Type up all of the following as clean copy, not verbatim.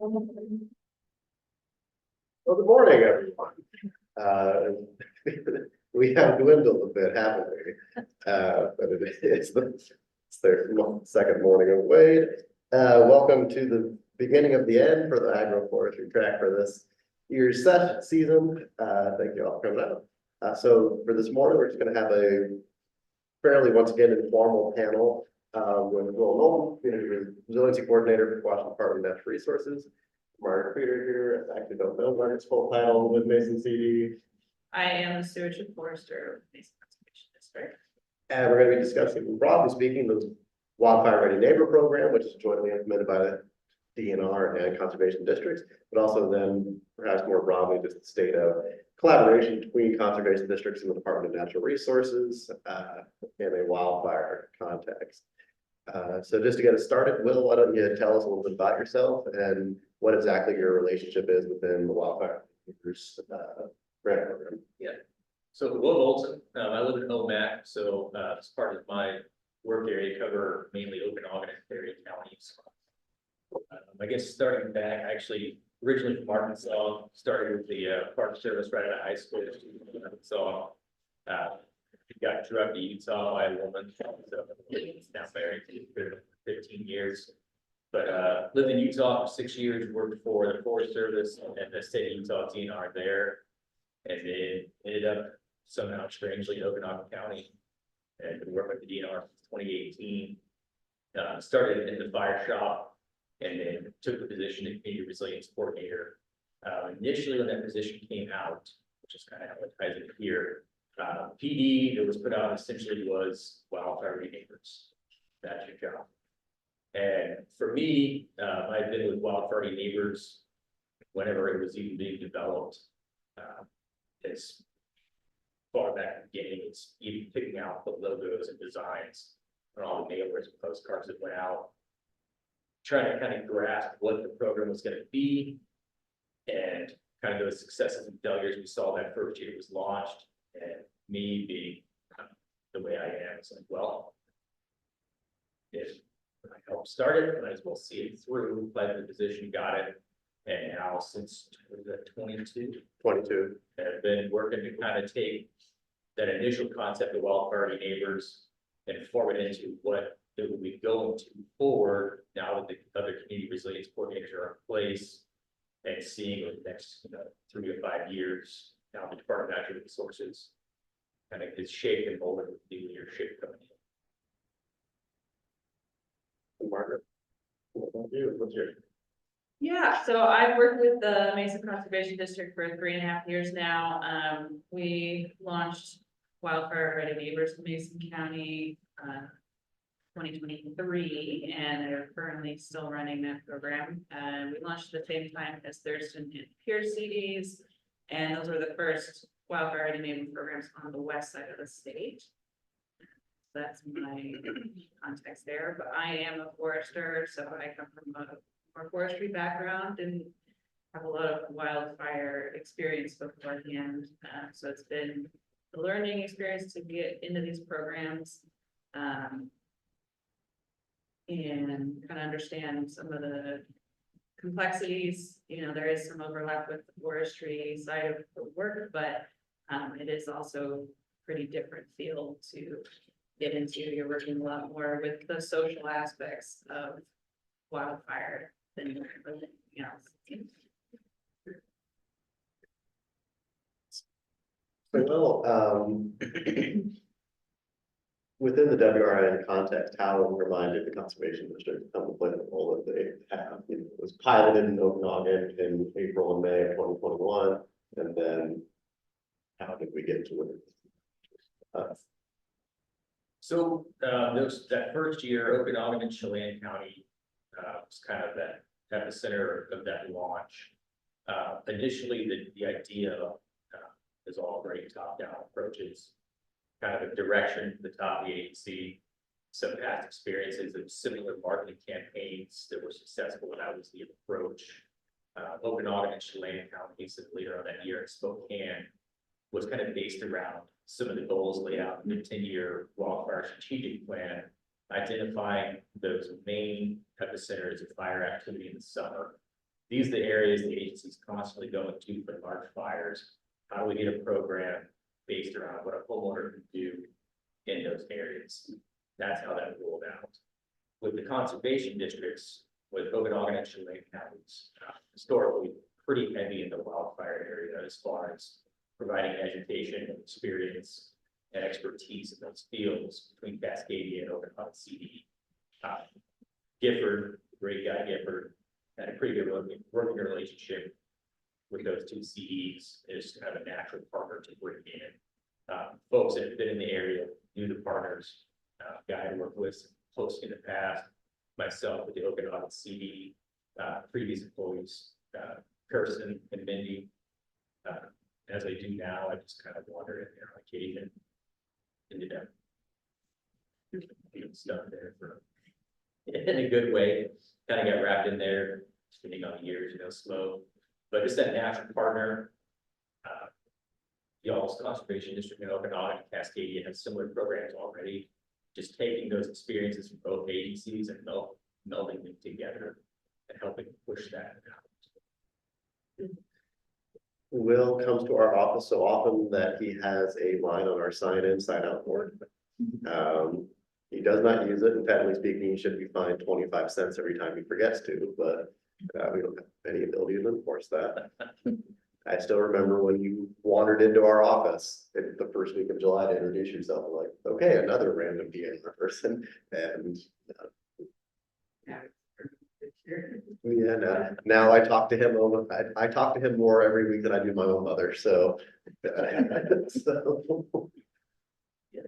Well, good morning, everyone. We have dwindled a bit, haven't we? But it's the second morning of Wade. Welcome to the beginning of the end for the agroforestry track for this year's season. Thank you all for coming out. So for this morning, we're just going to have a fairly, once again, informal panel with Will Knowlton, Community Resiliency Coordinator for Washington Department of Natural Resources. Margaret Peter here. I actually don't know Margaret's full title with Mason CD. I am the stewardship forester of Mason Conservation District. And we're going to be discussing, broadly speaking, the Wildfire Ready Neighbor Program, which is jointly implemented by the DNR and conservation districts, but also then perhaps more broadly, just the state of collaboration between conservation districts and the Department of Natural Resources in a wildfire context. So just to get us started, Will, why don't you tell us a little bit about yourself and what exactly your relationship is within the Wildfire grant program? Yeah. So Will Knowlton, I live in Omac, so as part of my work area, cover mainly Okanagan and Perry counties. I guess starting back, actually originally from Arkansas, started with the Park Service right out of high school. Arkansas, got drugged to Utah by a woman, so now married for 15 years. But lived in Utah for 6 years, worked for the Forest Service and the state of Utah DNR there, and then ended up somehow strangely in Okanagan County and been working with the DNR since 2018. Started in the fire shop and then took the position of Community Resilience Coordinator. Initially when that position came out, which is kind of how it ties in here, PD that was put out essentially was wildfire ready neighbors. That's your job. And for me, I've been with wildfire ready neighbors whenever it was even being developed. As far back at the beginning, it's even picking out the logos and designs on all the mailers and postcards that went out, trying to kind of grasp what the program was going to be and kind of those successes and failures we saw that first year it was launched. And me being the way I am, it's like, well, if I helped start it, I might as well see it through, played the position, got it. And now since 22, I've been working to kind of take that initial concept of wildfire neighbors and form it into what it will be going to forward now that the other community resilience coordinators are in place and seeing over the next 3 to 5 years. Now the Department of Natural Resources kind of is shaped and molded with new leadership coming in. Margaret, what about you? What's your? Yeah, so I've worked with the Mason Conservation District for 3.5 years now. We launched Wildfire Ready Neighbors in Mason County 2023, and they're currently still running that program. We launched at the same time as Thurston and Pierce CDs, and those were the first wildfire ready neighbor programs on the west side of the state. That's my context there, but I am a forester, so I come from a more forestry background and have a lot of wildfire experience beforehand. So it's been a learning experience to get into these programs and kind of understand some of the complexities. There is some overlap with the forestry side of the work, but it is also pretty different field to get into. You're working a lot more with the social aspects of wildfire than anything else. Well, within the WRN context, how reminded the conservation district come to play the role that they have? It was piloted in Okanagan in April and May of 2021, and then how did we get to it? So that first year, Okanagan and Chelan County was kind of that epicenter of that launch. Initially, the idea is all great top-down approaches, kind of a direction from the top of the agency, some past experiences of similar marketing campaigns that were successful, and that was the approach. Okanagan and Chelan counties later on that year in Spokane was kind of based around some of the goals laid out in the 10-year wildfire strategic plan, identifying those main epicenters of fire activity in the summer these are the areas the agency's constantly going to for large fires. How do we get a program based around what a homeowner can do in those areas? That's how that rolled out. With the conservation districts, with Okanagan and Chelan counties, historically pretty heavy in the wildfire area as far as providing education and experience and expertise in those fields between Cascadia and Okanagan CD. Gifford, great guy Gifford, had a pretty good working relationship with those two CEs. Is kind of a natural partner to bring in. Folks that have been in the area, knew the partners, guy I worked with close in the past, myself with the Okanagan CD, previous employees, Kirsten and Mindy. As I do now, I just kind of wander in there on occasion. Ended up doing stuff there for in a good way. Kind of got wrapped in there, spending on the years, slow. But just that natural partner. Y'all's conservation district in Okanagan and Cascadia have similar programs already. Just taking those experiences from both agencies and melding them together and helping push that out. Will comes to our office so often that he has a line on our sign in, sign out board. He does not use it, and technically speaking, he should be fined 25 cents every time he forgets to, but we don't have any ability to enforce that. I still remember when you wandered into our office in the first week of July to introduce yourself, like, okay, another random DNR person, and yeah, now I talk to him I talk to him more every week than I do my own mother, so. So. Yeah,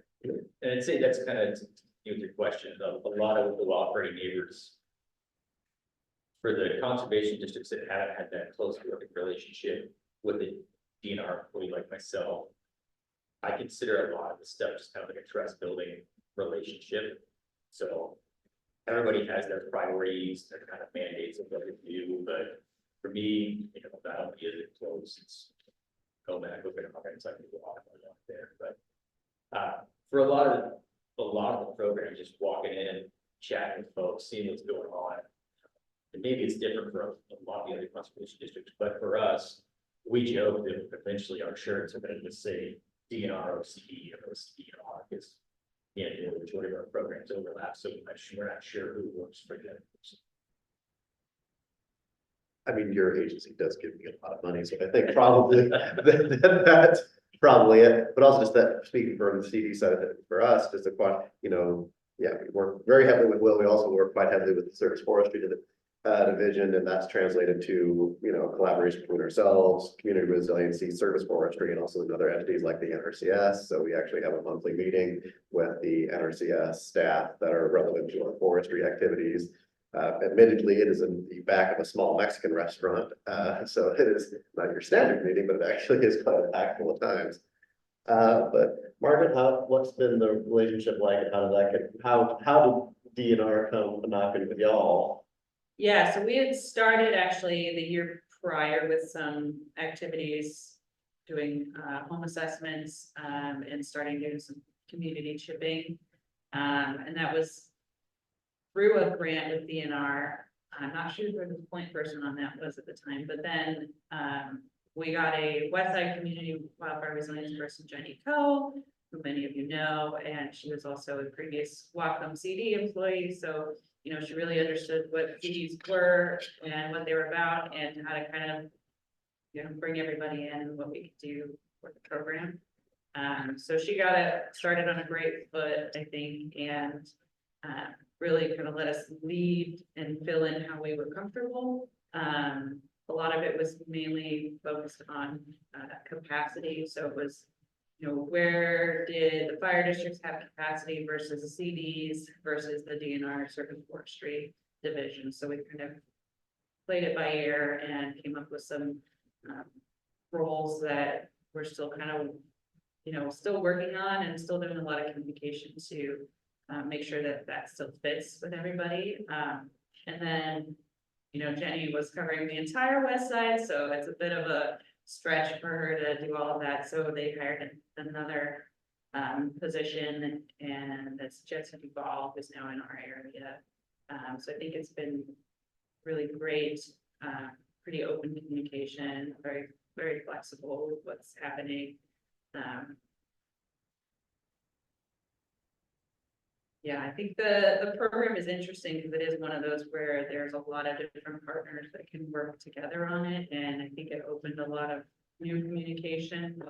and I'd say that's kind of your question. A lot of the operating neighbors for the conservation districts that haven't had that close working relationship with the DNR employee like myself, I consider a lot of this stuff just kind of like a trust building relationship. So everybody has their priorities, their kind of mandates of what to do, but for me, that'll be as it close. It's go back, open up, it's like a lot there. But for a lot of the programs, just walking in, chatting with folks, seeing what's going on. And maybe it's different for a lot of the other conservation districts, but for us, we joke that eventually our shirts are going to just say DNR, OCE, or OCDR, because the majority of our programs overlap so much, we're not sure who works for them. I mean, your agency does give me a lot of money, so I think probably that's probably it. But also just that, speaking from the CD side of it, for us, just a quad, yeah, we work very heavily with Will. We also work quite heavily with the Service Forestry division, and that's translated to collaboration between ourselves, community resiliency, Service Forestry, and also other entities like the NRCS. So we actually have a monthly meeting with the NRCS staff that are relevant to our forestry activities. Admittedly, it is in the back of a small Mexican restaurant, so it is not your standard meeting, but it actually is quite impactful at times. But Margaret, what's been the relationship like, and how did DNR come knocking with y'all? Yeah, so we had started actually the year prior with some activities, doing home assessments, and starting doing some community chipping. And that was through a grant with DNR. I'm not sure who the point person on that was at the time, but then we got a Westside Community Wildfire Resilience person, Jenny Coe, who many of you know, and she was also a previous Wacom CD employee. So she really understood what CDs were and what they were about, and how to kind of, bring everybody in and what we could do for the program. So she got it started on a great foot, I think, and really kind of let us lead and fill in how we were comfortable. A lot of it was mainly focused on capacity. So it was, where did the fire districts have capacity versus the CDs versus the DNR Service Forestry division. So we kind of played it by ear and came up with some roles that we're still kind of, still working on, and still doing a lot of communication to make sure that that still fits with everybody. And then, Jenny was covering the entire west side, so it's a bit of a stretch for her to do all of that. So they hired another position, and that's Jessica Ball, who's now in our area. So I think it's been really great pretty open communication, very flexible with what's happening. Yeah, I think the program is interesting because it is one of those where there's a lot of different partners that can work together on it, and I think it opened a lot of new communication.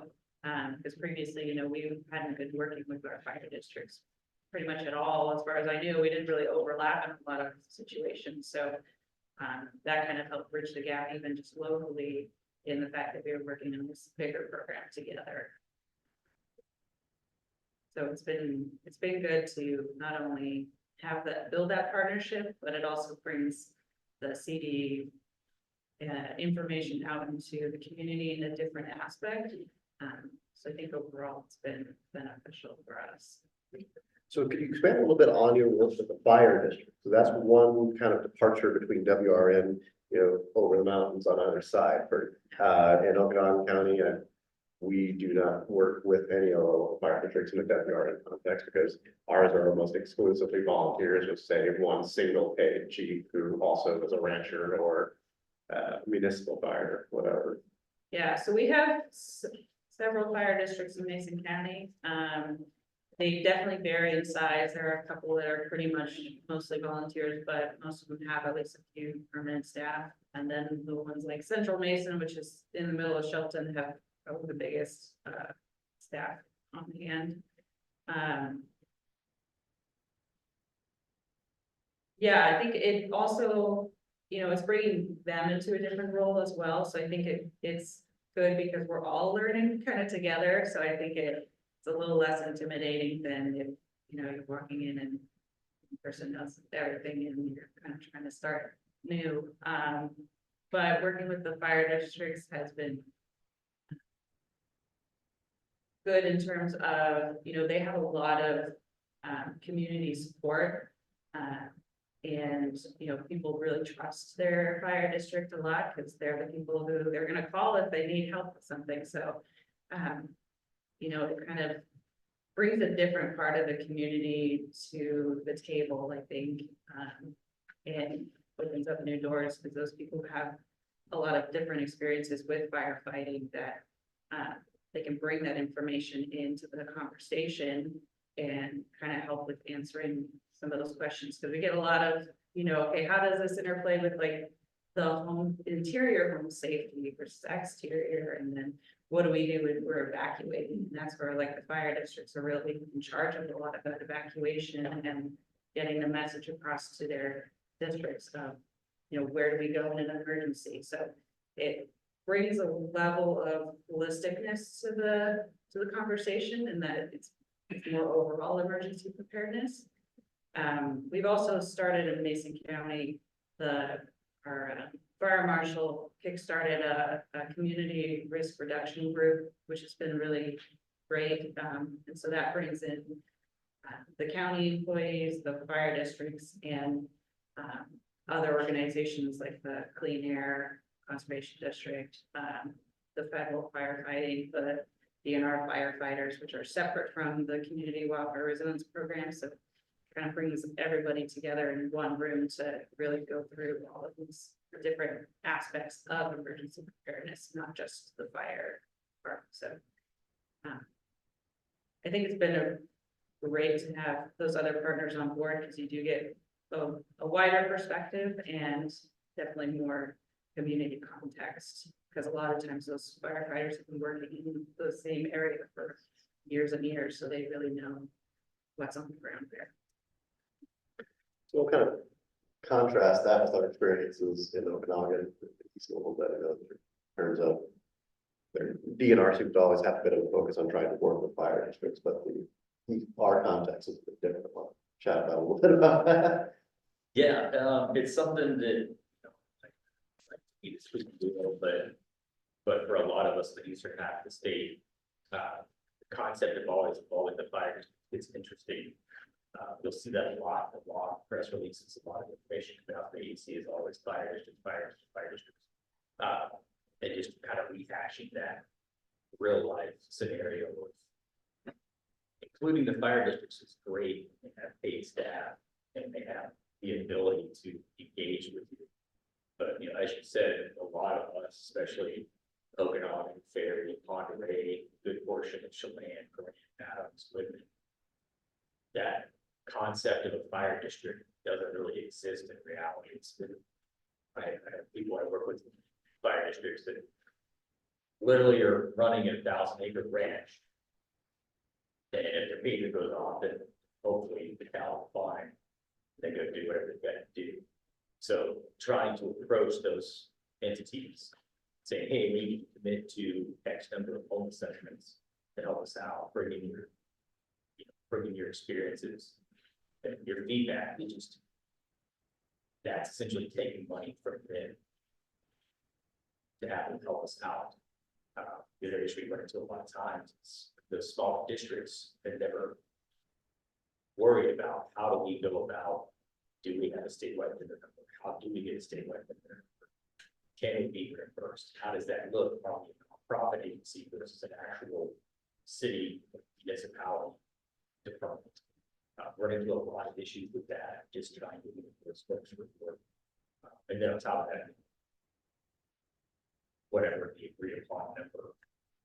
Because previously, we hadn't been working with our fire districts pretty much at all, as far as I knew. We didn't really overlap in a lot of situations, so that kind of helped bridge the gap, even just locally, in the fact that we were working in this bigger program together. So it's been good to not only build that partnership, but it also brings the CD information out into the community in a different aspect. So I think overall it's been beneficial for us. So could you expand a little bit on your work with the fire district? So that's one kind of departure between WRN, over the mountains on either side. For in Okanagan County, we do not work with any of the local fire districts in the WRN context because ours are almost exclusively volunteers with, say, one single paid chief who also is a rancher or municipal fire, whatever. Yeah, so we have several fire districts in Mason County. They definitely vary in size. There are a couple that are pretty much mostly volunteers, but most of them have at least a few permanent staff. And then the ones like Central Mason, which is in the middle of Shelton, have probably the biggest staff on hand. Yeah, I think it also, it's bringing them into a different role as well. So I think it's good because we're all learning kind of together. So I think it's a little less intimidating than if, you're walking in and the person knows everything and you're kind of trying to start new. But working with the fire districts has been good in terms of, they have a lot of community support. And, people really trust their fire district a lot because they're the people who they're going to call if they need help with something. So, it kind of brings a different part of the community to the table, I think, and opens up new doors because those people have a lot of different experiences with firefighting that they can bring that information into the conversation and kind of help with answering some of those questions. Because we get a lot of, okay, how does this interplay with like the interior home safety versus exterior? And then what do we do when we're evacuating? And that's where like the fire districts are really in charge of a lot of that evacuation and getting the message across to their districts of, where do we go in an emergency? So it brings a level of holisticness to the conversation, and that it's more overall emergency preparedness. We've also started in Mason County, our fire marshal kickstarted a community risk reduction group, which has been really great. And so that brings in the county employees, the fire districts, and other organizations like the Clean Air Conservation District, the federal firefighting, the DNR firefighters, which are separate from the community wildfire resilience program. So it kind of brings everybody together in one room to really go through all of these different aspects of emergency preparedness, not just the fire part. So I think it's been great to have those other partners on board because you do get a wider perspective and definitely more community context, because a lot of times those firefighters have been working in the same area for years and years, so they really know what's on the ground there. So we'll kind of contrast that with our experiences in Okanagan, a little bit ago, in terms of their DNR seems to always have a bit of a focus on trying to work with fire districts, but our context is a bit different. I'll chat about a little bit about that. Yeah, it's something that, but for a lot of us in the eastern half of the state, the concept of always involving the fires, it's interesting. You'll see that a lot of press releases, a lot of information about the agency is always fire districts, fire districts. And just kind of rehashing that real life scenario, including the fire districts is great. They have paid staff and they have the ability to engage with you. But, as you said, a lot of us, especially Okanagan, Ferry, Ponderay, good portion of Chelan, Grant, Adams, Whitman. That concept of a fire district doesn't really exist in reality. I have people I work with, fire districts that literally are running a 1,000-acre ranch. And if their meter goes off, then hopefully the cow will fine. They go do whatever they gotta do. So trying to approach those entities, saying, hey, we need to commit to X number of home assessments to help us out, bringing your experiences and your feedback. That's essentially taking money from them to have them help us out. The other issue we run into a lot of times is the small districts that never worried about how do we go about, do we have a statewide vendor number? How do we get a statewide vendor number? Can we be reimbursed? How does that look from a profit agency versus an actual city municipality department? We're into a lot of issues with that, just trying to get those folks report. And then on top of that, whatever the agreed upon number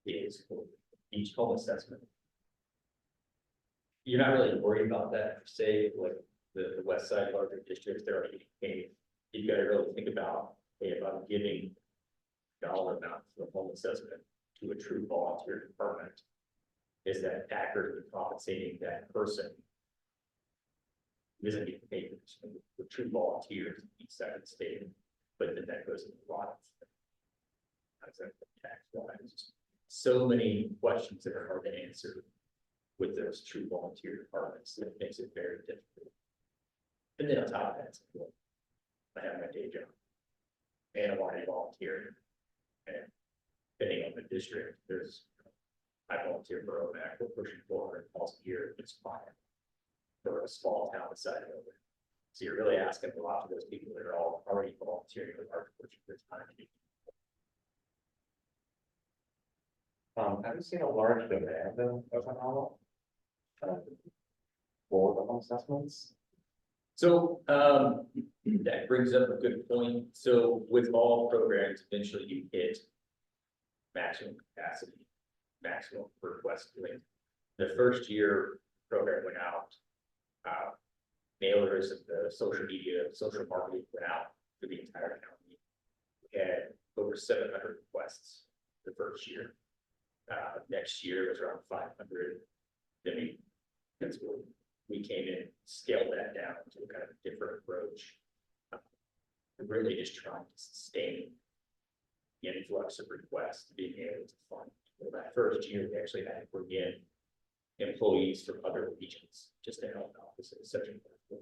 is for each home assessment. You're not really worried about that per se, like the west side larger districts, they're already paid. You've got to really think about, hey, if I'm giving dollar amount for a home assessment to a true volunteer department, is that accurately compensating that person who isn't getting paid for true volunteers in each side of the state, but then that goes into a lot of tax wise. So many questions that are hard to answer with those true volunteer departments that makes it very difficult. And then on top of that, I have my day job and I'm already volunteering. And depending on the district, I volunteer for OMAC, we're pushing 400 calls a year, it's fine for a small town the size of it. So you're really asking a lot of those people that are all already volunteering with our portion of their time. Have you seen a large demand of an owl? For the home assessments? So that brings up a good point. So with all programs, eventually you hit maximum capacity, maximum request limit. The first year program went out, mailers and the social media, social marketing went out for the entire county. We had over 700 requests the first year. Next year was around 500. Then we came in, scaled that down to a kind of different approach. Really just trying to sustain the influx of requests, being able to fund. Well, that first year, we actually had to bring in employees from other regions just to help out. This is such a,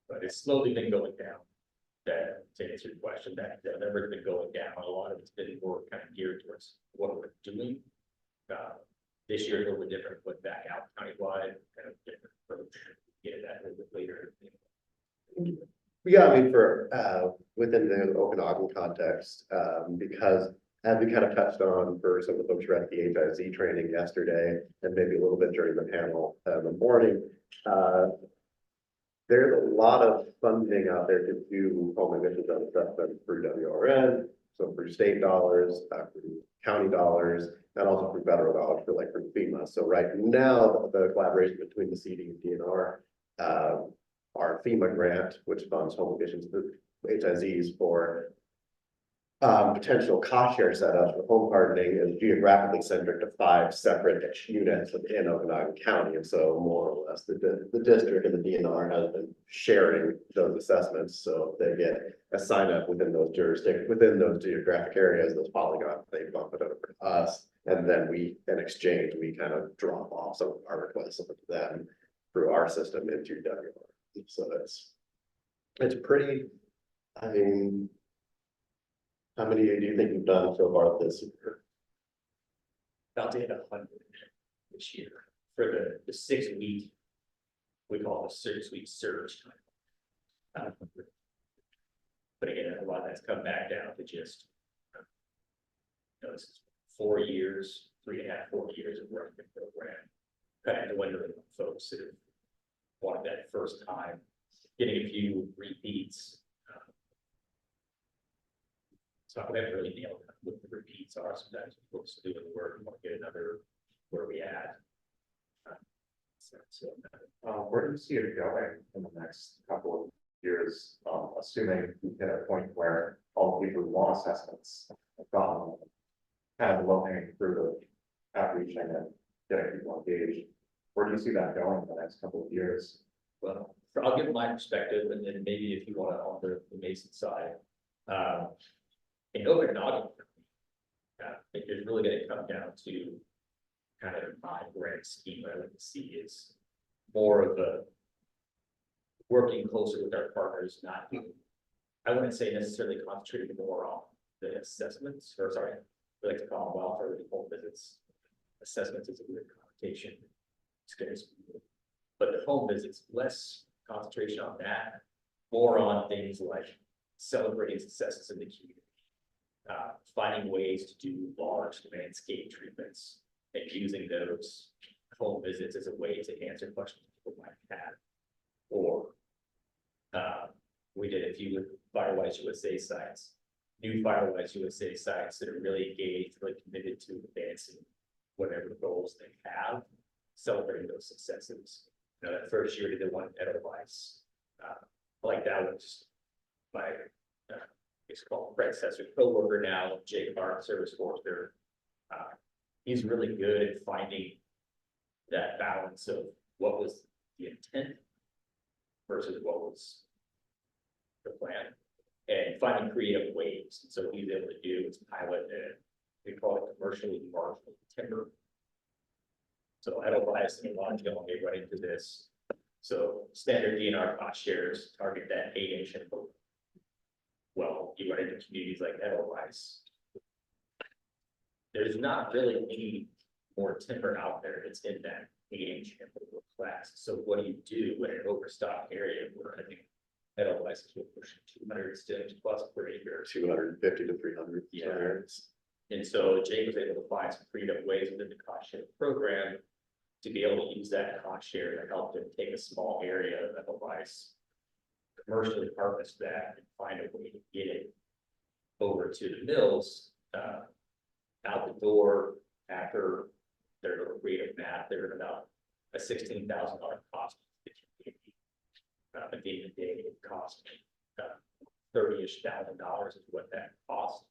but it's slowly been going down. That to answer your question, that number's been going down. A lot of it's been more kind of geared towards what we're doing. This year is a little bit different, went back out countywide, kind of different approach. Get that a little bit later. Yeah, I mean, for within the Okanagan context, because as we kind of touched on for some of the folks who were at the HIZ training yesterday, and maybe a little bit during the panel in the morning, there's a lot of funding out there to do home emissions assessment through WRN, so through state dollars, through county dollars, and also through federal dollars for like from FEMA. So right now, the collaboration between the CD and DNR, our FEMA grant, which funds home emissions HIZs for potential cost share setups for home hardening, is geographically centric to 5 separate units within Okanagan County. And so more or less the district and the DNR has been sharing those assessments. So they get a sign up within those jurisdictions, within those geographic areas, those polygons, they bump it over to us. And then we, in exchange, we kind of drop off some of our requests to them through our system into WR. So it's pretty, I mean, how many do you think you've done so far this year? About to hit 100 this year for the 6 week, we call it a 6 week surge time. But again, a lot of that's come back down to just, this is 4 years, 3.5, 4 years of running the program. Kind of dwindling folks that wanted that first time, getting a few repeats. So I haven't really nailed what the repeats are. Sometimes people just doing the work and want to get another where we at. So, Where do you see it going in the next couple of years, assuming we hit a point where all the people who want assessments have gotten kind of low hanging fruit of outreaching and getting people engaged? Where do you see that going in the next couple of years? well, I'll give my perspective and then maybe if you want to on the Mason side. In Okanagan, I think it's really going to come down to kind of my grand scheme I like to see is more of a working closer with our partners, not I wouldn't say necessarily concentrated more on the assessments, or sorry, we like to call them welfare home visits. Assessments is a weird connotation, scares people. But the home visits, less concentration on that, more on things like celebrating successes in the community. Finding ways to do large landscape treatments and using those home visits as a way to answer questions people might have. Or we did a few with Firewise USA sites, new Firewise USA sites that are really engaged, really committed to advancing whatever goals they have, celebrating those successes. You know, that first year we did one at Edelweiss. Like that was my it's called predecessor co-worker now, Jake Hart, Service Force there. He's really good at finding that balance of what was the intent versus what was the plan and finding creative ways. So what he's able to do is pilot we call it commercially marketable timber. So Edelweiss and Longville may run into this. So standard DNR cost shares target that 8-inch envelope. Well, you run into communities like Edelweiss. There's not really any more timber out there that's in that 8-inch envelope class. So what do you do in an overstock area where I think Edelweiss is pushing 200 sticks plus per acre? 250 to 300. Yeah. And so Jake was able to find some creative ways within the cost share program to be able to use that cost share to help them take a small area of Edelweiss, commercially harvest that and find a way to get it over to the mills, out the door after their little creative math. They're at about a $16,000 cost. At the end of the day, it cost $30-ish thousand is what that cost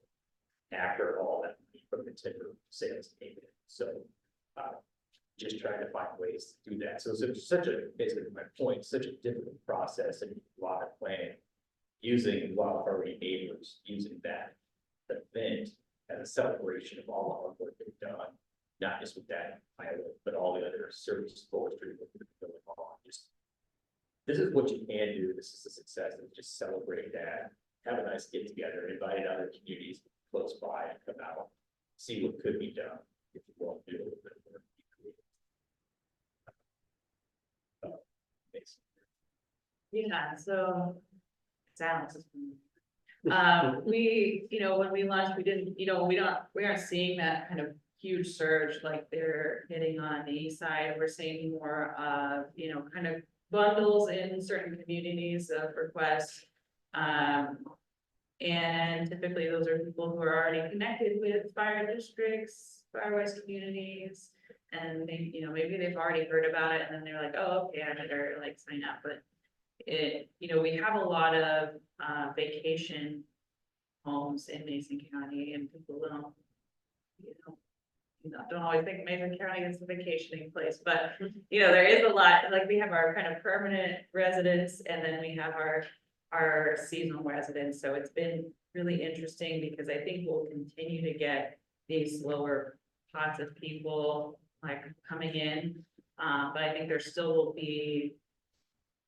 after all that money from the timber sales came in. So just trying to find ways to do that. So it's such a, basically my point, such a difficult process and a lot of planning, using wildfire neighbors, using that event as a celebration of all the hard work they've done, not just with that pilot, but all the other service forestry work that's going on. Just this is what you can do. This is a success, and just celebrate that. Have a nice get together, invite other communities close by and come out, see what could be done if you want to do a little bit more. Yeah, so sounds. We, when we launched, we didn't, we aren't seeing that kind of huge surge like they're hitting on the east side. We're seeing more of, kind of bundles in certain communities of requests. And typically those are people who are already connected with fire districts, firewise communities. And they, maybe they've already heard about it and then they're like, oh, okay, I better like sign up. But we have a lot of vacation homes in Mason County and people don't always think Mason County is a vacationing place, but there is a lot, like we have our kind of permanent residents and then we have our seasonal residents. So it's been really interesting because I think we'll continue to get these lower pots of people like coming in. But I think there still will be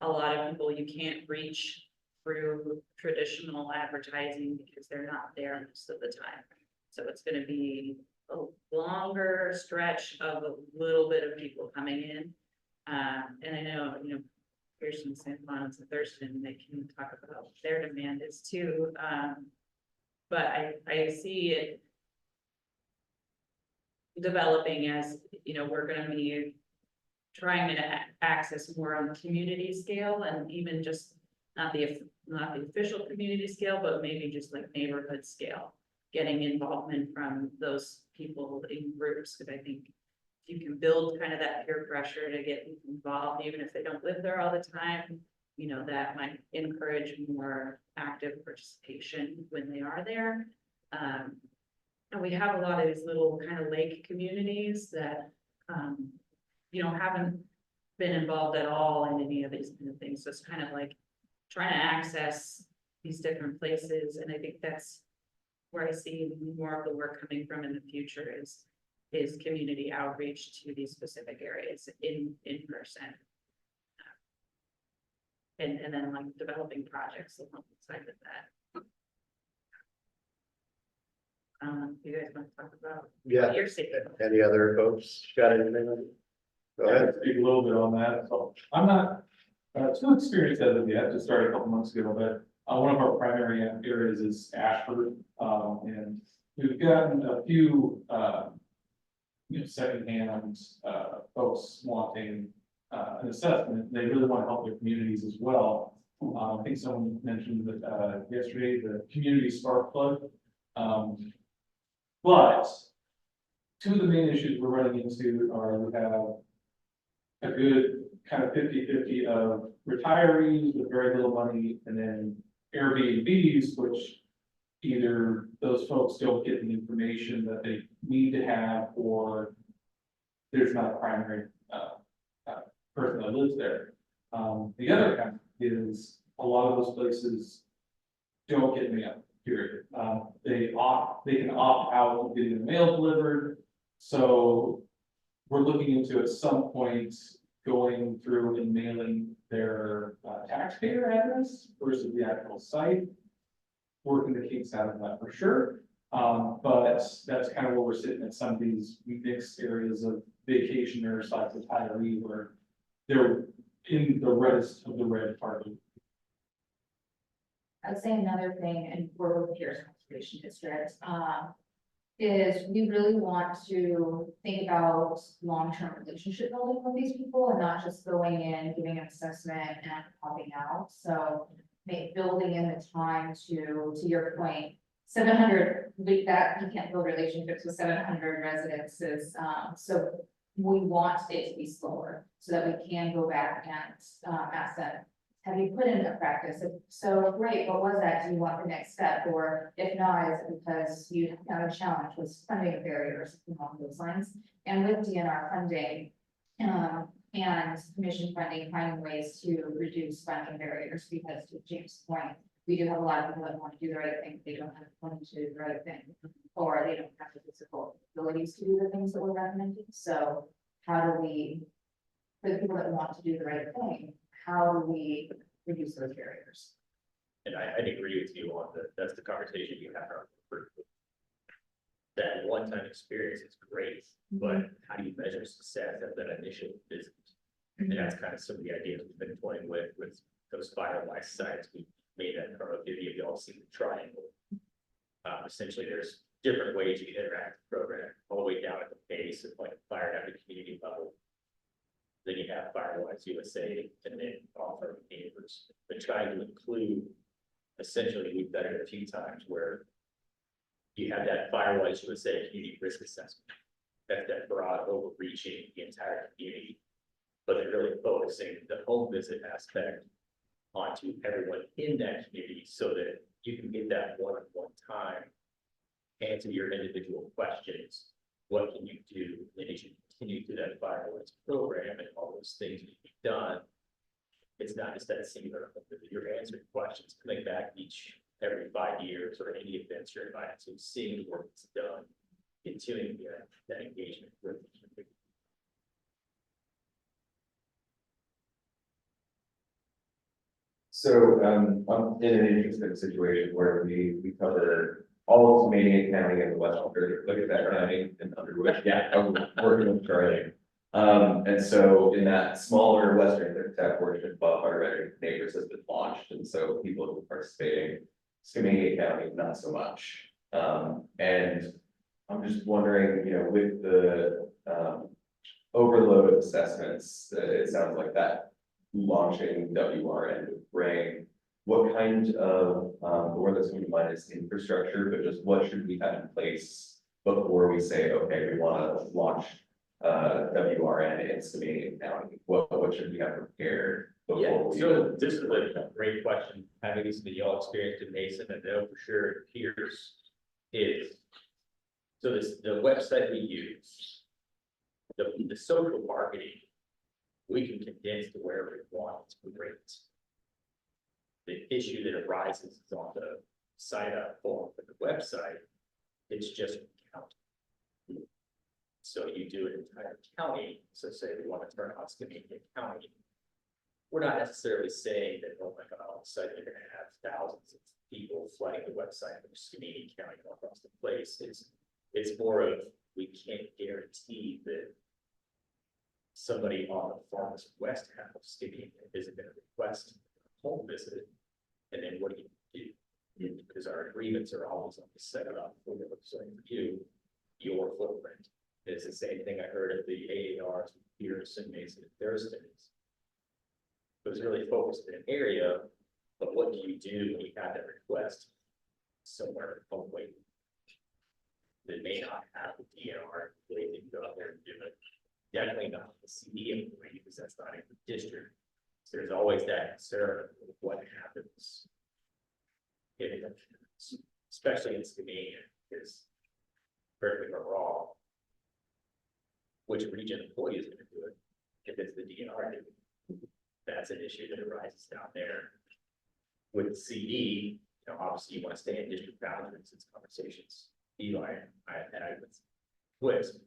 a lot of people you can't reach through traditional advertising because they're not there most of the time. So it's going to be a longer stretch of a little bit of people coming in. And I know, Pearson, St. Lawrence, and Thurston, they can talk about what their demand is too. But I see it developing as, we're going to be trying to access more on the community scale and even just not the official community scale, but maybe just like neighborhood scale. getting involvement from those people in groups, because I think you can build kind of that peer pressure to get people involved, even if they don't live there all the time. You know, that might encourage more active participation when they are there. And we have a lot of these little kind of lake communities that, you know, haven't been involved at all in any of these kind of things. So it's kind of like trying to access these different places. And I think that's where I see more of the work coming from in the future is community outreach to these specific areas in person. And then like developing projects alongside of that. You guys want to talk about Yeah, what you're seeing? any other folks got anything? Go ahead. Speak a little bit on that. So I'm not too experienced as of yet, just started a couple months ago, but one of our primary areas is Ashford. And we've gotten a few, secondhand, folks wanting an assessment. They really want to help their communities as well. I think someone mentioned that yesterday, the community spark plug. But two of the main issues we're running into are we have a good kind of 50-50 of retirees with very little money, and then Airbnbs, which either those folks don't get the information that they need to have, or there's not a primary person that lives there. The other half is a lot of those places don't get mail, period. They can opt out of getting the mail delivered. So we're looking into at some point going through and mailing their taxpayer address versus the actual site. Working the kinks out of that for sure. But that's kind of where we're sitting at some of these mixed areas of vacationers, like retiree, where they're in the reddest of the red part. I'd say another thing, and we're with Pierce Conservation District, is we really want to think about long-term relationship building with these people and not just going in, giving an assessment and popping out. So building in the time to your point, 700, you can't build relationships with 700 residences. So we want it to be slower so that we can go back and ask them, have you put in a practice? If so, great, what was that? Do you want the next step? Or if not, is it because you have a challenge with funding barriers along those lines? And with DNR funding and commission funding, finding ways to reduce funding barriers, because to James' point, we do have a lot of people that want to do the right thing, they don't have the money to do the right thing, or they don't have the physical abilities to do the things that we're recommending. So how do we, for the people that want to do the right thing, how do we reduce those barriers? And I'd agree with you on that's the conversation you have around the group. That one-time experience is great, but how do you measure success at that initial visit? And that's kind of some of the ideas we've been toying with those firewise sites. We made that from a video, you all see the triangle. Essentially, there's different ways you can interact with the program, all the way down at the base of like fire at the community level. Then you have Firewise USA, and then offer neighbors, but trying to include, essentially, we've done it a few times where you have that Firewise USA community risk assessment. That's that broad overreaching the entire community, but they're really focusing the home visit aspect onto everyone in that community so that you can get that one-on-one time, answer your individual questions. What can you do? Then as you continue through that Firewise program and all those things that you've done, it's not just that singular, you're answering questions, coming back every 5 years or any events you're invited to, seeing the work that's done, continuing that engagement with the community. So, I'm in an interesting situation where we cover all of Canadian County and the Western, look at that county in Underwood, yeah, I'm working with Charlie. And so in that smaller Western tech portion, our veteran neighbors has been launched, and so people who are participating, Skamania County, not so much. And I'm just wondering, with the overload of assessments, it sounds like that launching WRN would bring what kind of, the word that's coming to mind is infrastructure, but just what should we have in place before we say, okay, we want to launch WRN in Skamania County? What should we have prepared Yeah, before we? so this is a great question, having listened to y'all experienced in Mason, and know for sure it appears is. So this, the website we use, the social marketing, we can condense to wherever we want, it's great. The issue that arises is on the sign up form for the website, it's just count. So you do an entire county, so say we want to turn on Skamania County. We're not necessarily saying that, oh my God, all of a sudden you're gonna have thousands of people flooding the website from Skamania County all across the place. It's more of, we can't guarantee that somebody on the farthest west half of Skamania isn't gonna request a home visit. And then what do you do? Because our agreements are always on the set up for the website review, your footprint. It's the same thing I heard at the AARs, Pearson, Mason, and Thurston. It was really focused in an area, but what do you do when you have that request somewhere away? That may not have the DNR, they can go out there and do it. Definitely not the CD employee, because that's not in the district. So there's always that concern of what happens. If it happens, especially in Skamania, because perfectly or wrong. Which region employee is gonna do it? If it's the DNR doing it. That's an issue that arises down there. With CD, you know, obviously you want to stay in district boundaries, it's conversations. Eli, I had with Twist.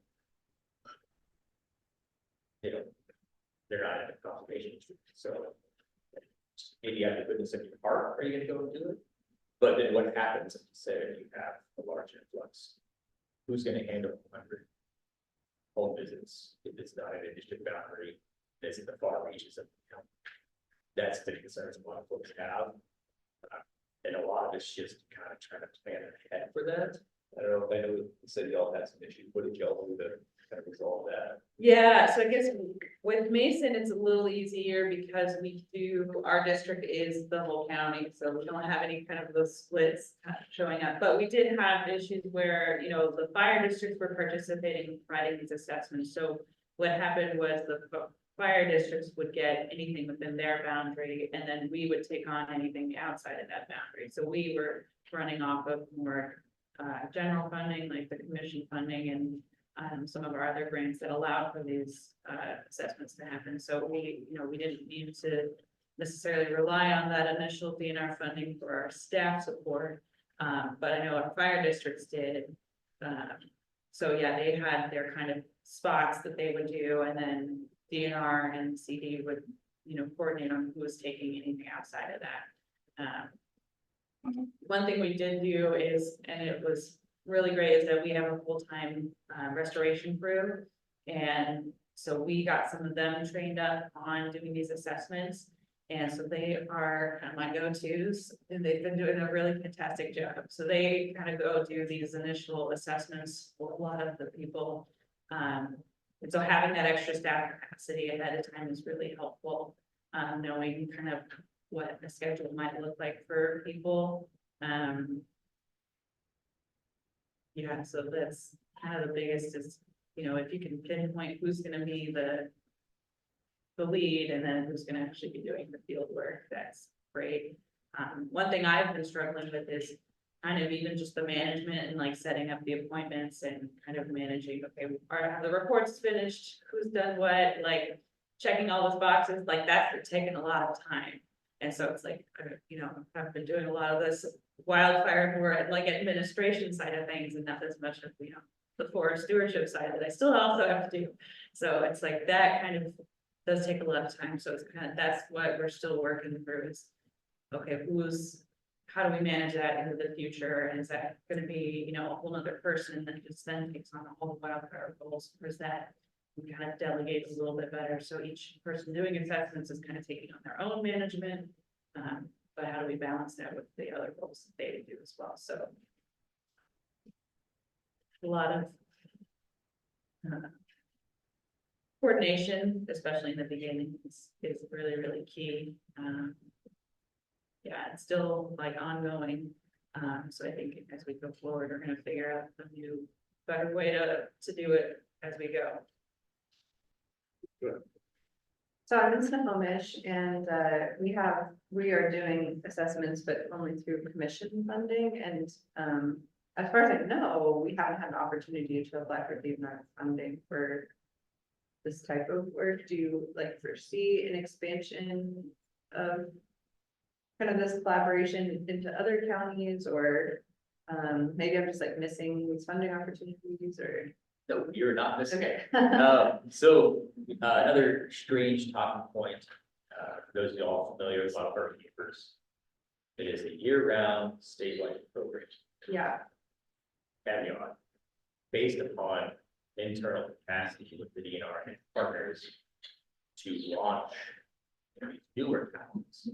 You know, they're not in a conservation district, so. Maybe out of the goodness of your heart, are you gonna go and do it? But then what happens if, say, you have a large influx? Who's gonna handle 100 home visits if it's not in a district boundary? That's in the far reaches of the county. That's the concerns a lot of folks have. And a lot of it's just kind of trying to plan ahead for that. I don't know, I know you said y'all had some issues. What did y'all do to kind of resolve that? Yeah, so I guess with Mason, it's a little easier because we do, our district is the whole county, so we don't have any kind of those splits showing up. But we did have issues where, you know, the fire districts were participating in providing these assessments. So what happened was the fire districts would get anything within their boundary, and then we would take on anything outside of that boundary. So we were running off of more general funding, like the commission funding and some of our other grants that allowed for these assessments to happen. So we, you know, we didn't need to necessarily rely on that initial DNR funding for our staff support. But I know our fire districts did. So yeah, they had their kind of spots that they would do, and then DNR and CD would, you know, coordinate on who was taking anything outside of that. One thing we did do is, and it was really great, is that we have a full-time restoration crew. And so we got some of them trained up on doing these assessments. And so they are kind of my go-tos, and they've been doing a really fantastic job. So they kind of go do these initial assessments for a lot of the people. And so having that extra staff capacity ahead of time is really helpful, knowing kind of what the schedule might look like for people. Yeah, so that's kind of the biggest is, you know, if you can pinpoint who's gonna be the lead and then who's gonna actually be doing the field work, that's great. One thing I've been struggling with is kind of even just the management and like setting up the appointments and kind of managing, okay, are the reports finished, who's done what, like checking all those boxes, like that's taking a lot of time. And so it's like, you know, I've been doing a lot of this wildfire more like administration side of things and not as much of, you know, the forest stewardship side that I still also have to do. So it's like that kind of does take a lot of time. So it's kind of, that's what we're still working through is, okay, how do we manage that into the future? And is that going to be, you know, a whole nother person that just then takes on a whole wildfire goals? Or is that we kind of delegate a little bit better? So each person doing assessments is kind of taking on their own management. But how do we balance that with the other goals that they do as well? So a lot of coordination, especially in the beginning, is really, really key. yeah, it's still like ongoing. So I think as we go forward, we're gonna figure out a new, better way to do it as we go. So I'm in Snohomish and we are doing assessments, but only through commission funding and as far as I know, we haven't had an opportunity to apply for DNR funding for this type of work. Do you like foresee an expansion of kind of this collaboration into other counties or maybe I'm just like missing these funding opportunities or? No, you're not missing. Okay. So, another strange talking point, for those of y'all familiar with our neighbors. It is a year-round statewide program, Yeah, caveat, based upon internal capacity with the DNR and partners to launch these newer towns.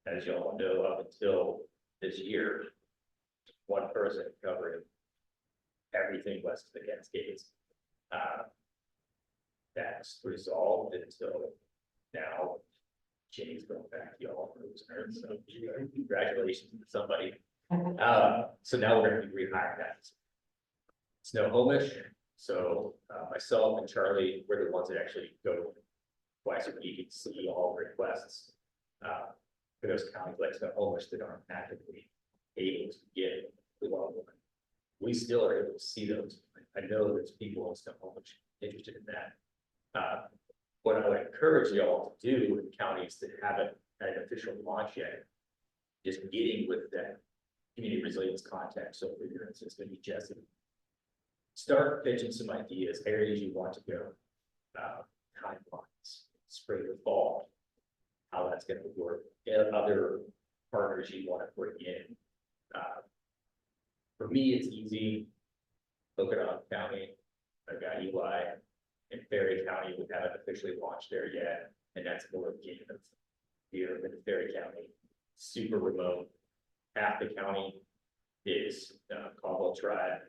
As y'all know, up until this year, one person covering everything west of the Cascades. That's resolved until now. Jenny's going back, y'all, so congratulations to somebody. So now we're gonna be rehiring that. Snohomish, so myself and Charlie, we're the ones that actually go twice a week and see all requests. For those counties like Snohomish that aren't actively able to get the law. We still are able to see those. I know there's people in Snohomish interested in that. What I would encourage y'all to do in counties that haven't had an official launch yet, is getting with that community resilience contact. So for your instance, maybe Jesse, start pitching some ideas, areas you want to go, timelines, spring or fall, how that's going to work, and other partners you want to bring in. For me, it's easy. Okanagan County, I've got Eli, and Ferry County, we haven't officially launched there yet, and that's more of here in Ferry County, super remote. Half the county is Caldwell Tribe,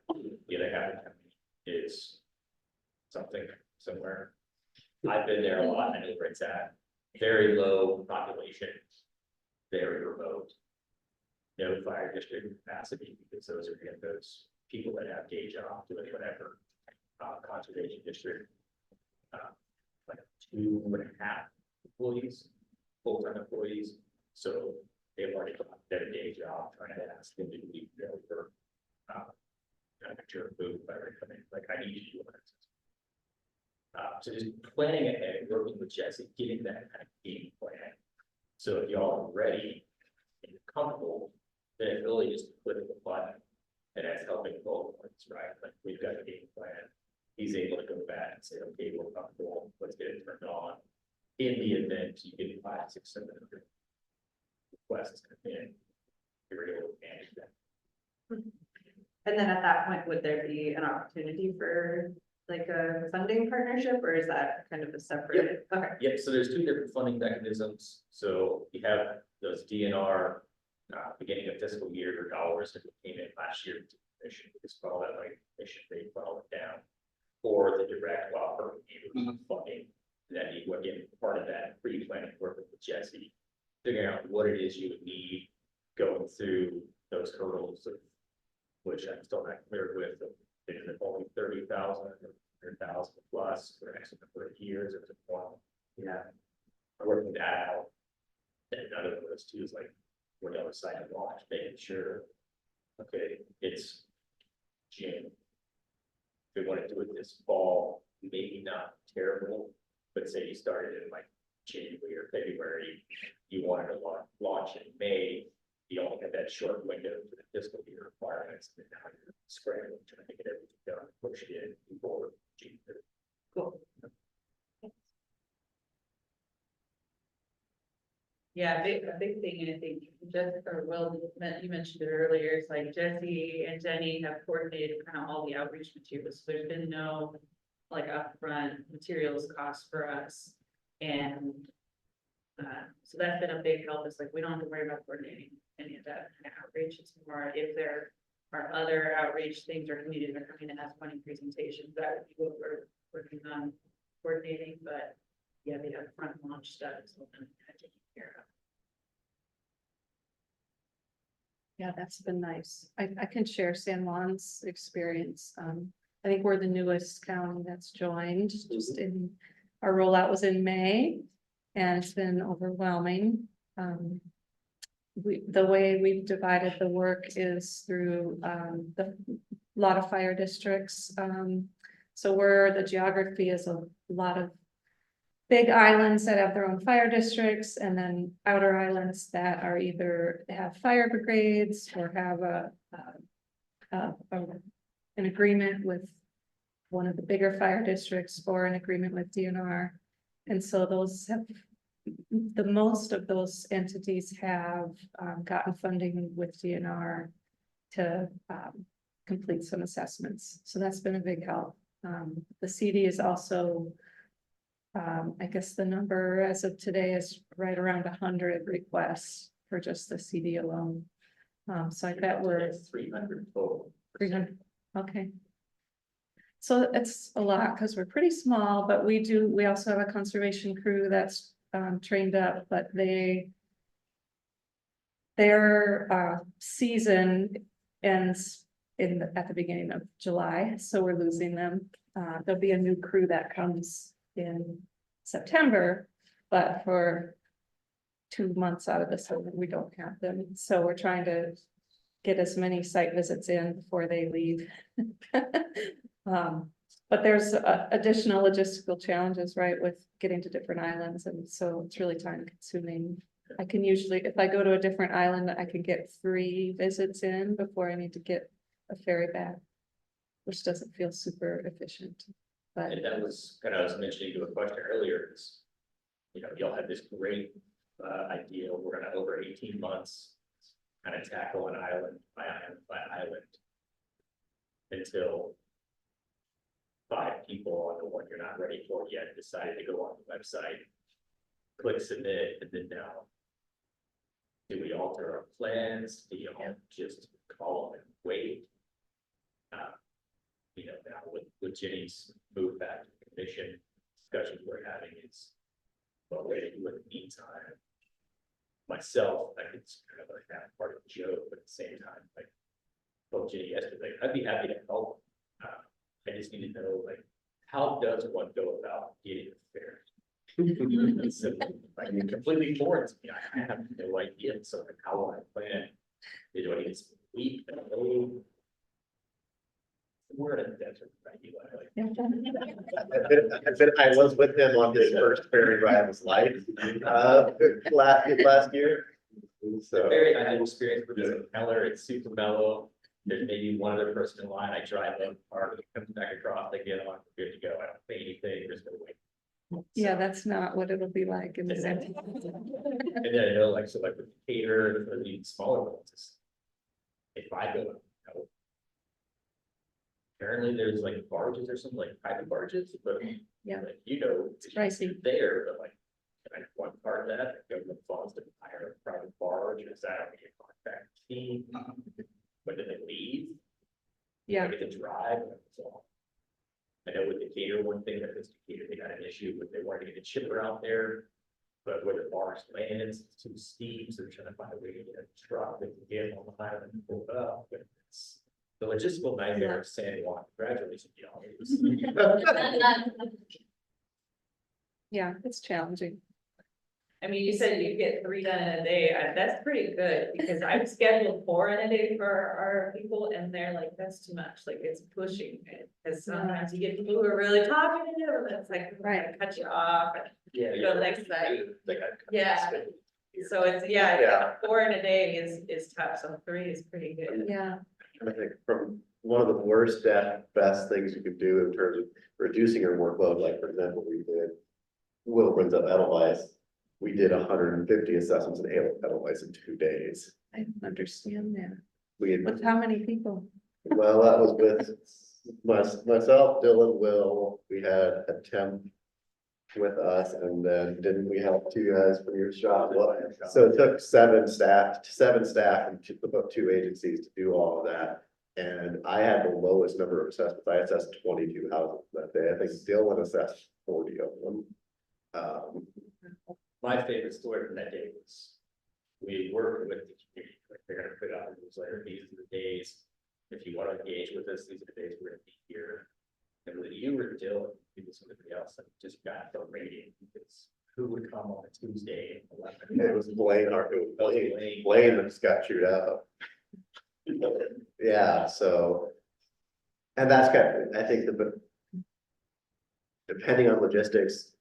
the other half of the county is something somewhere. I've been there a lot, I know where it's at. Very low population, very remote. No fire district capacity, because those are again those people that have day job doing whatever. Conservation district. Like 2.5 employees, full-time employees, so they've already got their day job, trying to ask them to leave there for. Sure, food, like I need to do it. So just planning ahead, working with Jesse, getting that kind of game plan. So if y'all are ready and you're comfortable, then it's really just clicking the button. And that's helping both points, right? Like we've got a game plan. He's able to go back and say, okay, we're comfortable, let's get it turned on. In the event you get 5, 6, 7 requests come in, you're able to manage that. and then at that point, would there be an opportunity for like a funding partnership or is that kind of a separate? Okay, Yep, so there's 2 different funding mechanisms. So you have those DNR beginning of fiscal year dollars that came in last year to the commission, because all that like mission they filed it down. Or the direct offer funding. That you would get part of that pre-planning work with Jesse, figuring out what it is you would need, going through those hurdles of which I'm still not clear with. Is it only 30,000 or 100,000 plus for the next number of years, or is it more? Yeah, working that out. And another one of those too is like when the other side of launch, making sure, okay, it's June. If we want to do it this fall, maybe not terrible, but say you started in like January or February, you wanted to launch in May, you only have that short window for the fiscal year requirements, and now you're scrambling trying to get everything done, push it in before June. cool. Yeah, a big thing, I think, you mentioned it earlier, it's like Jesse and Jenny have coordinated kind of all the outreach materials, so there's been no like upfront materials cost for us. And so that's been a big help, is like, we don't have to worry about coordinating any of that kind of outreach, it's more if there are other outreach things or communities that are coming in as funding presentations, that would be what we're working on coordinating, but yeah, the upfront launch stuff is what I'm kind of taking care of. Yeah, that's been nice. I can share San Juan's experience. I think we're the newest county that's joined, just in, our rollout was in May. And it's been overwhelming. The way we've divided the work is through, the lot of fire districts. So where the geography is a lot of big islands that have their own fire districts, and then outer islands that are either have fire brigades or have an agreement with one of the bigger fire districts or an agreement with DNR. And so those have, the most of those entities have gotten funding with DNR to complete some assessments. So that's been a big help. The CD is also, I guess the number as of today is right around 100 requests for just the CD alone. So I bet we're 300 total. 300, okay. So it's a lot because we're pretty small, but we also have a conservation crew that's trained up, but their season ends at the beginning of July, so we're losing them. There'll be a new crew that comes in September, but for 2 months out of the summer, we don't have them. So we're trying to get as many site visits in before they leave. But there's additional logistical challenges, right, with getting to different islands, and so it's really time consuming. I can usually, if I go to a different island, I can get 3 visits in before I need to get a ferry back, which doesn't feel super efficient. But And that was kind of, I was mentioning to a question earlier, is, y'all had this great idea, we're gonna over 18 months, kind of tackle an island by island. Until 5 people on the one you're not ready for yet decided to go on the website, click submit, and then now, do we alter our plans? Do you all just call them and wait? Now with Jenny's move back to the commission, discussions we're having is, well, wait, in the meantime, myself, I think it's kind of like that part of the joke, but at the same time, like, told Jenny yesterday, I'd be happy to help. I just need to know, like, how does one go about getting a fair? So, like, completely foreign to me. I have no idea. So, like, how will I plan? Do I need to speak? We're in a desert, right? I was with him on his first ferry ride of his life, last year. So. Very, I had experience with this Keller, it's super mellow. There's maybe one other person in line, I drive up, or it comes back across, they get on, we're good to go, I don't pay anything, there's no wait. yeah, that's not what it'll be like in the center. And then I know, like, so like with the caterer, for the smaller ones, if I go, apparently there's like barges or something, like private barges, but Yeah. like, It's pricey. you're there, but like, can I one part of that, government funds to hire a private barge, is that a contract team? When do they leave? Yeah, I get to drive, so. I know with the caterer, one thing that is the caterer, they got an issue with, they wanted to get a chipper out there. But where the barge lands, it's too steep, so they're trying to find a way to get a truck that can get on the island and pull it up, but it's. The logistical nightmare of San Juan, congratulations, y'all. yeah, it's challenging. I mean, you said you get 3 done in a day, that's pretty good, because I've scheduled 4 in a day for our people, and they're like, that's too much, like, it's pushing it. Because sometimes you get people who are really talking to you, and it's like, right, cut you off, and Yeah. go next night. Like, Yeah. So it's, Yeah. 4 in a day is tough, so 3 is pretty good. Yeah, I think from one of the worst best things you could do in terms of reducing your workload, like for example, we did. Will brings up Edelweiss. We did 150 assessments in Edelweiss in 2 days. I understand that. We had, With how many people? well, that was with myself, Dylan, Will, we had a temp with us, and then didn't we have 2 guys from your shop? Well, so it took 7 staff and about 2 agencies to do all of that. And I had the lowest number of assessments. I assessed 22 houses that day. I think Dylan assessed 40 of them. My favorite story from that day was, we worked with the community Like they're gonna put out a newsletter, these are the days, if you wanna engage with us, these are the days we're gonna be here. And with you or Dylan, maybe somebody else that just got the rating, because who would come on a Tuesday? at 11? It was Blaine, Blaine that just got chewed out. Yeah, so. And that's kind of, I think depending on logistics,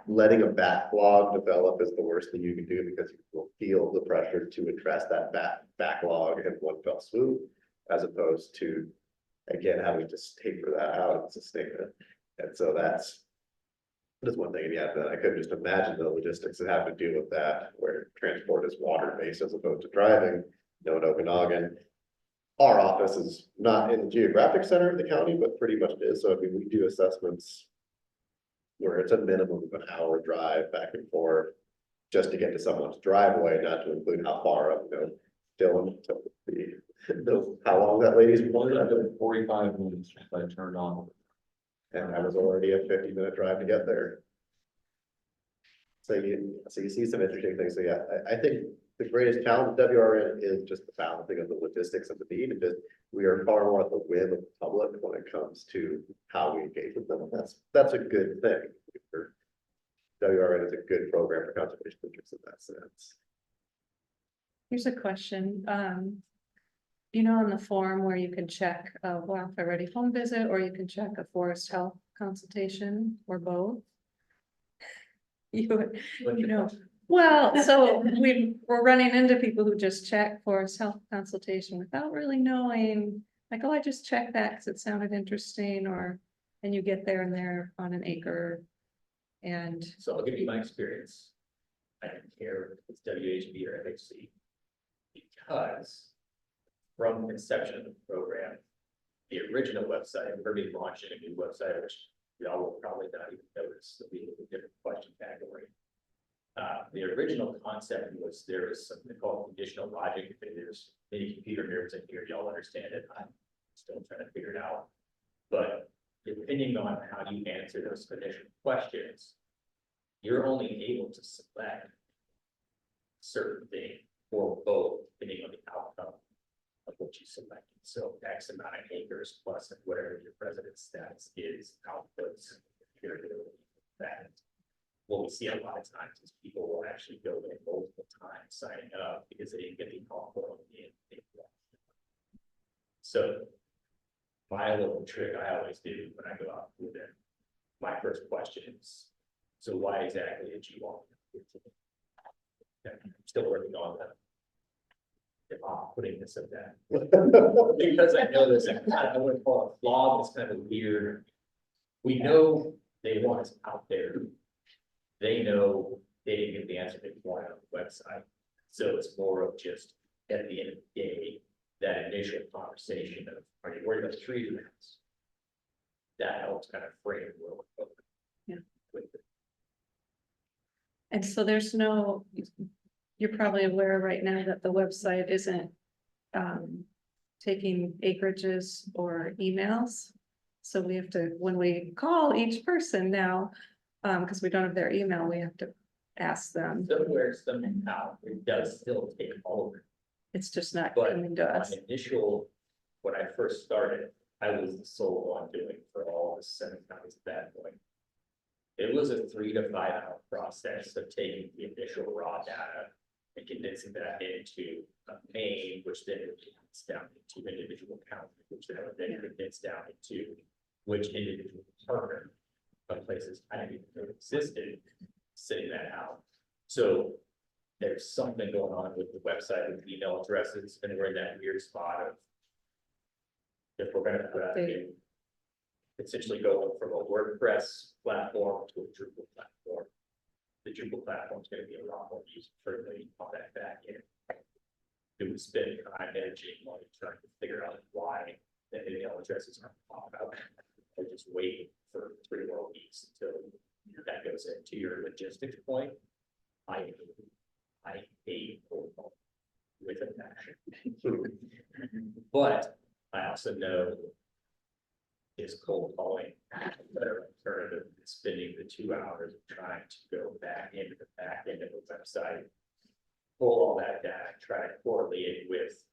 letting a backlog develop is the worst thing you can do because you will feel the pressure to address that backlog in one fell swoop, as opposed to, again, having to taper that out and sustain it. And so that's one thing, and yeah, but I could just imagine the logistics that have to deal with that, where transport is water-based as opposed to driving, in Okanagan. Our office is not in the geographic center of the county, but pretty much is, so I mean, we do assessments where it's a minimum of an hour drive back and forth just to get to someone's driveway, not to include how far up, Dylan, to how long that lady's born. 45 minutes if I turned on. And that was already a 50-minute drive to get there. So you see some interesting things. So yeah, I think the greatest challenge of WRN is just the balancing of the logistics of the need, and just we are far more at the whim of the public when it comes to how we engage with them. And that's a good thing. WRN is a good program for conservation interests in that sense. Here's a question. On the form where you can check a wildfire ready home visit, or you can check a forest health consultation, or both. Well, so we're running into people who just check forest health consultation without really knowing, like, oh, I just checked that because it sounded interesting, and you get there and they're on an acre. And So I'll give you my experience. I don't care if it's WHB or FHC. Because from the inception of the program, the original website, we're going to be launching a new website, which y'all will probably not even notice, it'll be a different question category. The original concept was there was something called conditional logic. If there's any computer nerds in here, y'all understand it. I'm still trying to figure it out. But depending on how you answer those conditional questions, you're only able to select certain thing or both, depending on the outcome of what you selected. So X amount of acres plus whatever your residence status is, outputs. That what we see a lot of times is people will actually go in multiple times signing up because they didn't get the call in. So my little trick I always do when I go out with it, my first question is, so why exactly did you want it? I'm still working on that. If I'm putting this at that. Because I know this, I wouldn't call it flaw, it's kind of weird. We know they want us out there. They know they didn't get the answer they wanted on the website. So it's more of just at the end of the day, that initial conversation of, are you worried about the tree limits? That helps kind of frame where we're going. Yeah. With it. And so you're probably aware right now that the website isn't taking acreages or emails. So we have to, when we call each person now, because we don't have their email, we have to ask them. Somewhere, somehow, it does still take all of it. It's just not But coming to us. my initial, when I first started, I was the sole one doing for all the 7 counties at that point. It was a 3 to 5 hour process of taking the initial raw data and condensing that into a main, which then condenses down into individual counties, which then would then condense down into which individual partner of places I didn't even know existed, sitting that out. So there's something going on with the website with email addresses, and we're in that weird spot of if we're gonna put out essentially going from a WordPress platform to a Drupal platform. The Drupal platform is going to be a lot more user friendly on that back end. It would spend time, energy, and money trying to figure out why the email addresses aren't popping up. Or just waiting for 3 more weeks until that goes into your logistics point. I hate cold calling with a passion. But I also know is cold calling a better alternative than spending the 2 hours of trying to go back into the back end of the website pull all that data, and try to correlate it with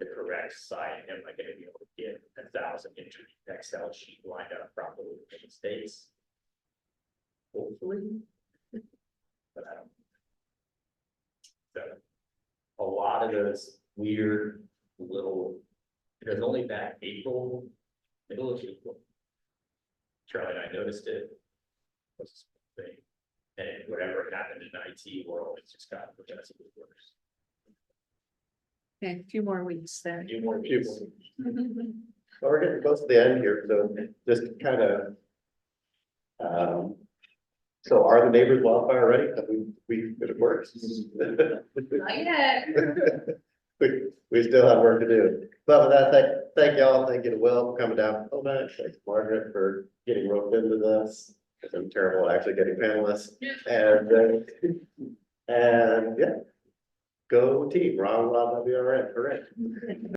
the correct site, am I gonna be able to get 1,000 into the Excel sheet lined up properly with mistakes? Hopefully. But I don't. So, a lot of those weird little, it was only back April, middle of April. Charlie and I noticed it. Was a thing. And whatever happened in IT world, it's just gotten progressively worse. Okay, a few more weeks then. A few more weeks. Well, we're getting close to the end here, so just kind of. So are the neighbors wildfire ready? Have we, it works. Not yet. We still have work to do. But with that, thank y'all. Thank you to Will for coming down. Oh, man, thanks Margaret for getting roped into this. I'm terrible at actually getting panelists. And yeah, go team, Round WRN, correct.